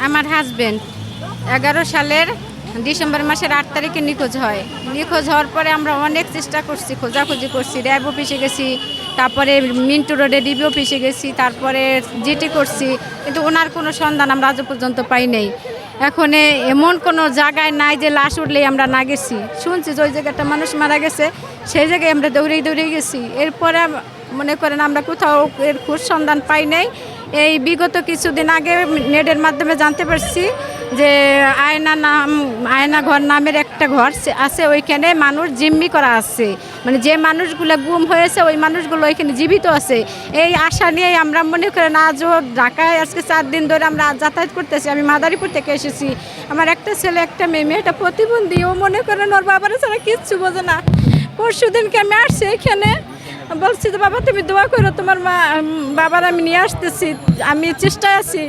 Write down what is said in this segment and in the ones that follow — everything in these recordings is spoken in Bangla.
আমার হাজবেন্ড 11 সালের ডিসেম্বর মাসের 8 তারিখে নিখোঁজ হয়। নিখোঁজ হওয়ার পরে আমরা অনেক চেষ্টা করছি, খোঁজাখুঁজি করছি, র্যাব অফিসে গেছি, তারপরে মিন্টু রোডে ডিবি অফিসে গেছি, তারপরে জিটি করছি, কিন্তু ওনার কোনো সন্ধান আমরা আজও পর্যন্ত পাই নাই। এখন এমন কোনো জায়গায় নাই যে লাশ উঠলেই আমরা না গেছি। শুনছি যে ওই জায়গাটা মানুষ মারা গেছে, সেই জায়গায় আমরা দৌড়েই গেছি। এরপরে মনে করেন আমরা কোথাও এর খোঁজ সন্ধান পাই নাই। এই বিগত কিছুদিন আগে নেটের মাধ্যমে জানতে পারছি যে আয়না ঘর নামের একটা ঘর আছে, ওইখানে মানুষ জিম্মি করা আছে, মানে যে মানুষগুলো গুম হয়েছে ওই মানুষগুলো ওইখানে জীবিত আছে। এই আশা নিয়ে আমরা মনে করেন আজও ঢাকায় আজকে 4 দিন ধরে আমরা যাতায়াত করতেছি। আমি মাদারীপুর থেকে এসেছি। আমার একটা ছেলে একটা মেয়েটা প্রতিবন্ধী, ও মনে করেন ওর বাবার ছাড়া কিচ্ছু বোঝে না। পরশু দিনকে আমি আসছি এখানে, বলছি যে বাবা তুমি দোয়া করো, তোমার বাবার আমি নিয়ে আসতেছি, আমি চেষ্টায় আছি।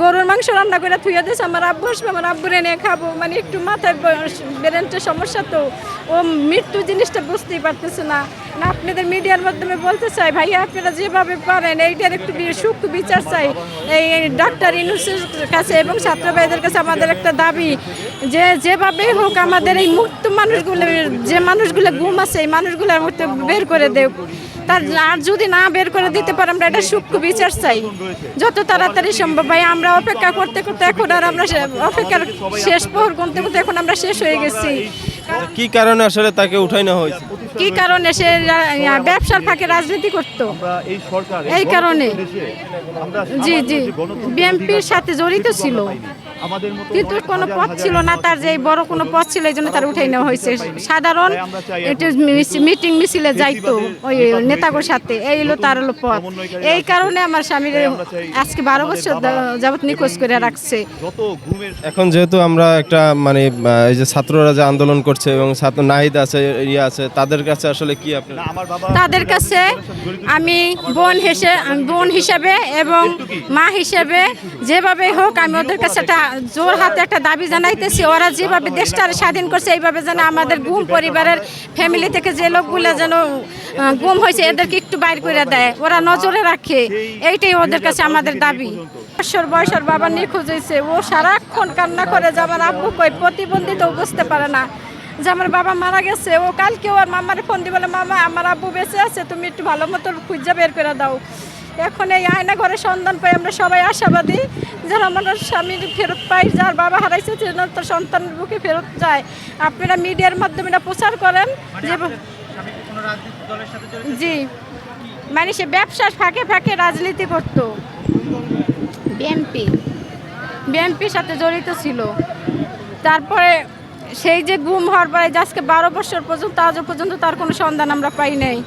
গরুর মাংস রান্না করে থুয়ে দিয়েছে, আমার আব্বু আসবে, আমার আব্বুরে নিয়ে খাবো। মানে একটু মাথায় ব্রেনের সমস্যা, তো ও মৃত্যু জিনিসটা বুঝতেই পারতেছে না। আপনাদের মিডিয়ার মাধ্যমে বলতে চাই ভাইয়া, আপনারা যেভাবে পারেন এইটার একটু সূক্ষ্ম বিচার চাই। এই ডাক্তার ইউনূসের কাছে এবং ছাত্র ভাইদের কাছে আমাদের একটা দাবি যে যেভাবেই হোক আমাদের এই মুক্ত মানুষগুলো, যে মানুষগুলো গুম আছে, এই মানুষগুলোর মধ্যে বের করে দেব। তার আর যদি না বের করে দিতে পারে আমরা এটা সূক্ষ্ম বিচার চাই যত তাড়াতাড়ি সম্ভব। ভাই আমরা অপেক্ষা করতে করতে এখন আর আমরা অপেক্ষার শেষ প্রহর গুনতে গুনতে এখন আমরা শেষ হয়ে গেছি। কি কারণে আসলে তাকে উঠাই না হয়েছে? কি কারণে? সে ব্যবসার ফাঁকে রাজনীতি করত, এই কারণে। জি জি, বিএনপির সাথে জড়িত ছিল, কিন্তু কোনো পথ ছিল না তার, যে বড় কোনো পথ ছিল এই জন্য তার উঠাই নেওয়া হয়েছে। সাধারণ একটু মিটিং মিছিলে যাইতো ওই নেতাগুলোর সাথে, এই হলো তার হলো পথ। এই কারণে আমার স্বামীর আজকে 12 বছর যাবত নিখোঁজ করে রাখছে। এখন যেহেতু আমরা একটা মানে এই যে ছাত্ররা যে আন্দোলন করছে এবং ছাত্র নাহিদ আছে, ইয়ে আছে, তাদের কাছে আসলে কি আপনার? তাদের কাছে আমি বোন হিসেবে এবং মা হিসেবে যেভাবে হোক আমি ওদের কাছে একটা জোর হাতে একটা দাবি জানাইতেছি। ওরা যেভাবে দেশটা স্বাধীন করছে এইভাবে যেন আমাদের গুম পরিবারের ফ্যামিলি থেকে যে লোকগুলো যেন গুম হয়েছে এদেরকে একটু বাইর করে দেয়, ওরা নজরে রাখে, এইটাই ওদের কাছে আমাদের দাবি। বয়সের বাবা নিখোঁজ হয়েছে, ও সারাক্ষণ কান্না করে যে আমার আব্বু কই, প্রতিবন্ধী তো বুঝতে পারে না যে আমার বাবা মারা গেছে। ও কালকে ওর মামারে ফোন দিয়ে বলে মামা আমার আব্বু বেঁচে আছে, তুমি একটু ভালো মতো খুঁজে বের করে দাও। এখন এই আয়না ঘরে সন্ধান পাই আমরা সবাই আশাবাদী যেন আমার স্বামীর ফেরত পাই, যার বাবা হারাইছে যেন তার সন্তানের বুকে ফেরত যায়। আপনারা মিডিয়ার মাধ্যমে এটা প্রচার করেন যে জি, মানে সে ব্যবসার ফাঁকে ফাঁকে রাজনীতি করতো, বিএনপির সাথে জড়িত ছিল। তারপরে সেই যে গুম হওয়ার পরে আজকে 12 বছর পর্যন্ত আজও পর্যন্ত তার কোনো সন্ধান আমরা পাই নাই।